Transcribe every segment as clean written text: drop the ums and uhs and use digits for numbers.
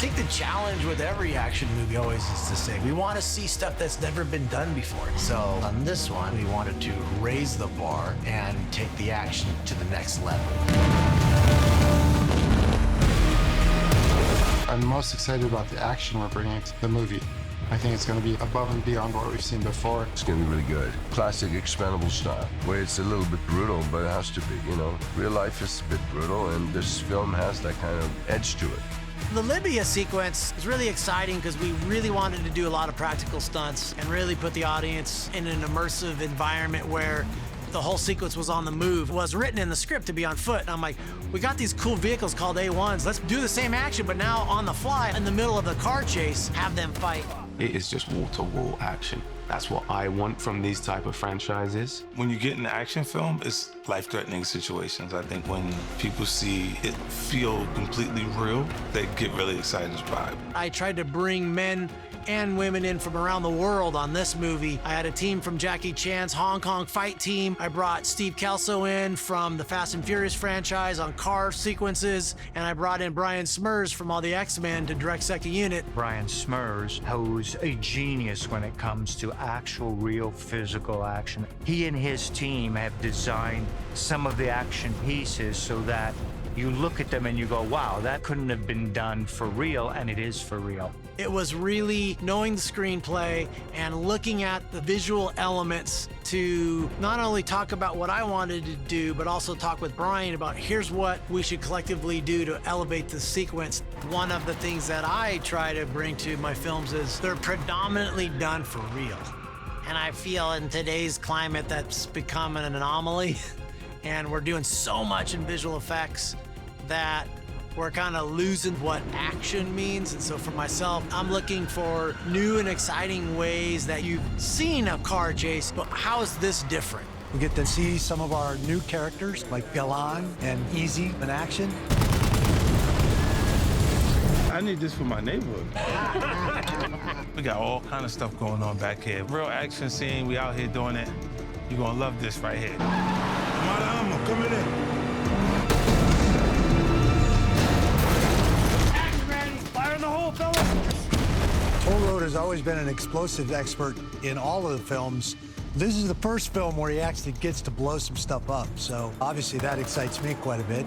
think the challenge with every action movie always is to say, we want to see stuff that's never been done before. So on this one, we wanted to raise the bar and take the action to the next level. I'm most excited about the action we're bringing to the movie. I think it's going to be above and beyond what we've seen before. It's going to be really good. Classic Expendables style, where it's a little bit brutal, but it has to be, you know. Real life is a bit brutal, and this film has that kind of edge to it. The Libya sequence is really exciting because we really wanted to do a lot of practical stunts and really put the audience in an immersive environment where the whole sequence was on the move. It was written in the script to be on foot, and I'm like, we got these cool vehicles called A1s. Let's do the same action, but now on the fly, in the middle of the car chase, have them fight. It is just wall-to-wall action. That's what I want from these type of franchises. When you get in an action film, it's life-threatening situations. I think when people see it feel completely real, they get really excited by it. I tried to bring men and women in from around the world on this movie. I had a team from Jackie Chan's Hong Kong fight team. I brought Steve Kelso in from the Fast and Furious franchise on car sequences, and I brought in Brian Smurs from all the X-Men to direct second unit. Brian Smurs, who's a genius when it comes to actual real physical action. He and his team have designed some of the action pieces so that you look at them and you go, wow, that couldn't have been done for real, and it is for real. It was really knowing the screenplay and looking at the visual elements to not only talk about what I wanted to do, but also talk with Brian about here's what we should collectively do to elevate the sequence. One of the things that I try to bring to my films is they're predominantly done for real. And I feel in today's climate that's become an anomaly. And we're doing so much in visual effects that we're kind of losing what action means. And so for myself, I'm looking for new and exciting ways that you've seen a car chase, but how is this different? We get to see some of our new characters like Galan and Easy in action. I need this for my neighborhood. We got all kind of stuff going on back here. Real action scene, we out here doing it. You're gonna love this right here. I'm coming in. Fire in the hole, fellas! Toll Road has always been an explosive expert in all of the films. This is the first film where he actually gets to blow some stuff up, so obviously that excites me quite a bit.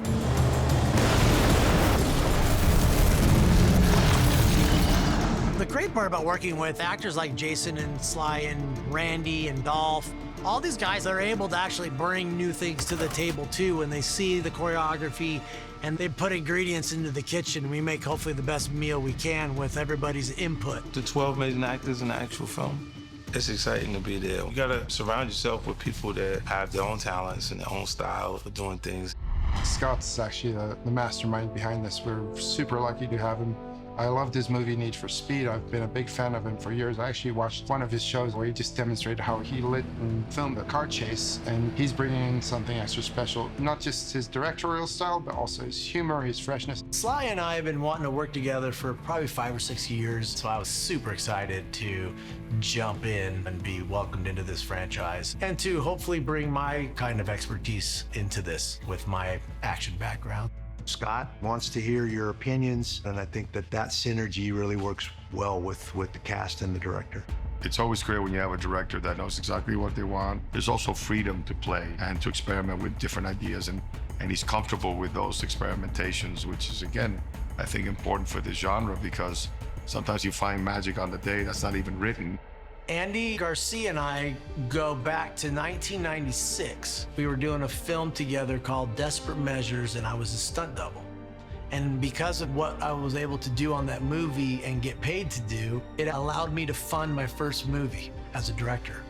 The great part about working with actors like Jason and Sly and Randy and Dolph, all these guys are able to actually bring new things to the table too when they see the choreography and they put ingredients into the kitchen. We make hopefully the best meal we can with everybody's input. The 12 amazing actors in the actual film, it's exciting to be there. You gotta surround yourself with people that have their own talents and their own style for doing things. Scott's actually the mastermind behind this. We're super lucky to have him. I love this movie, Need for Speed. I've been a big fan of him for years. I actually watched one of his shows where he just demonstrated how he lit and filmed a car chase, and he's bringing in something extra special. Not just his directorial style, but also his humor, his freshness. Sly and I have been wanting to work together for probably 5 or 6 years, so I was super excited to jump in and be welcomed into this franchise and to hopefully bring my kind of expertise into this with my action background. Scott wants to hear your opinions, and I think that synergy really works well with the cast and the director. It's always great when you have a director that knows exactly what they want. There's also freedom to play and to experiment with different ideas, and he's comfortable with those experimentations, which is, again, I think important for this genre, because sometimes you find magic on the day that's not even written. Andy Garcia and I go back to 1996. We were doing a film together called Desperate Measures, and I was a stunt double. And because of what I was able to do on that movie and get paid to do, it allowed me to fund my first movie as a director.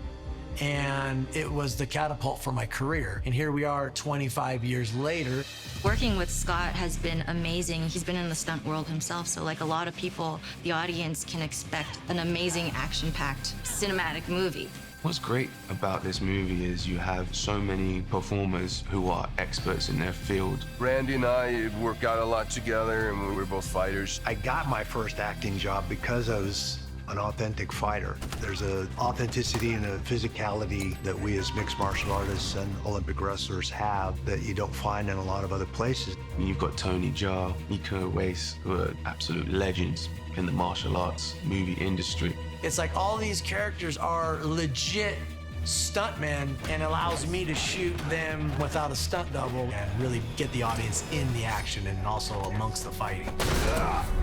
And it was the catapult for my career. And here we are 25 years later. Working with Scott has been amazing. He's been in the stunt world himself, so like a lot of people, the audience can expect an amazing action-packed cinematic movie. What's great about this movie is you have so many performers who are experts in their field. Randy and I work out a lot together, and we're both fighters. I got my first acting job because I was an authentic fighter. There's an authenticity and a physicality that we as mixed martial artists and Olympic wrestlers have that you don't find in a lot of other places. You've got Tony Jaa, Iko Uwais, who are absolute legends in the martial arts movie industry. It's like all these characters are legit stuntmen and allows me to shoot them without a stunt double and really get the audience in the action and also amongst the fighting.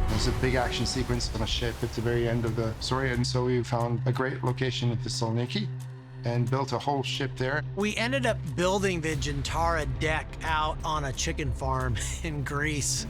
There's a big action sequence on a ship at the very end of the story, and so we found a great location at Thessaloniki and built a whole ship there. We ended up building the Gentara deck out on a chicken farm in Greece,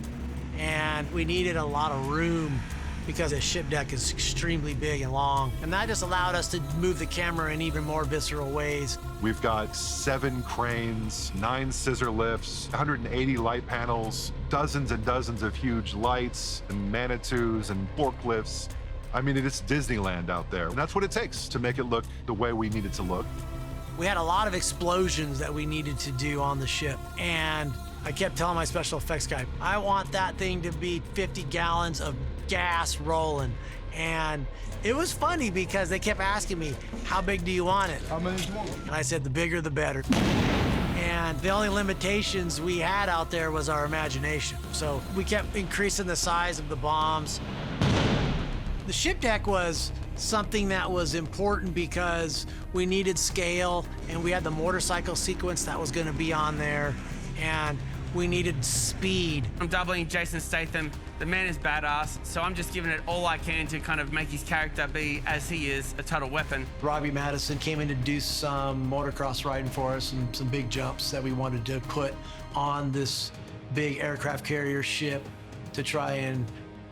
and we needed a lot of room because the ship deck is extremely big and long, and that just allowed us to move the camera in even more visceral ways. We've got 7 cranes, 9 scissor lifts, 180 light panels, dozens and dozens of huge lights and Manitous and forklifts. I mean, it's Disneyland out there. And that's what it takes to make it look the way we need it to look. We had a lot of explosions that we needed to do on the ship, and I kept telling my special effects guy, I want that thing to be 50 gallons of gas rolling. And it was funny because they kept asking me, how big do you want it? And I said, the bigger the better. And the only limitations we had out there was our imagination. So we kept increasing the size of the bombs. The ship deck was something that was important because we needed scale, and we had the motorcycle sequence that was gonna be on there, and we needed speed. I'm doubling Jason Statham. The man is badass, so I'm just giving it all I can to kind of make his character be, as he is, a total weapon. Robbie Madison came in to do some motocross riding for us and some big jumps that we wanted to put on this big aircraft carrier ship to try and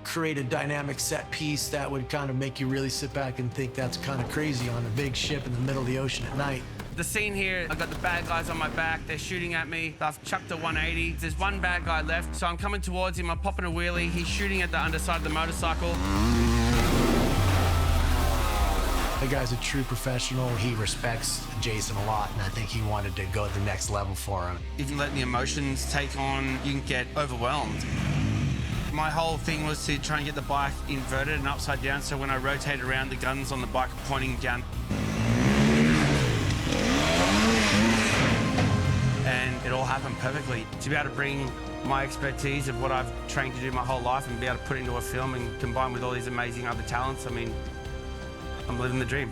create a dynamic set piece that would kind of make you really sit back and think that's kind of crazy on a big ship in the middle of the ocean at night. The scene here, I've got the bad guys on my back, they're shooting at me. I've chucked a 180. There's one bad guy left, so I'm coming towards him, I'm popping a wheelie, he's shooting at the underside of the motorcycle. The guy's a true professional. He respects Jason a lot, and I think he wanted to go to the next level for him. You can let the emotions take on, you can get overwhelmed. My whole thing was to try and get the bike inverted and upside down, so when I rotate around, the guns on the bike are pointing down. And it all happened perfectly. To be able to bring my expertise of what I've trained to do my whole life and be able to put it into a film and combine with all these amazing other talents, I mean, I'm living the dream.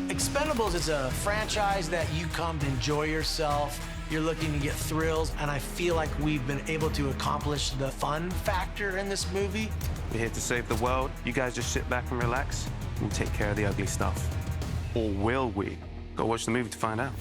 Expendables is a franchise that you come to enjoy yourself. You're looking to get thrills, and I feel like we've been able to accomplish the fun factor in this movie. We're here to save the world. You guys just sit back and relax and take care of the ugly stuff. Or will we? Go watch the movie to find out.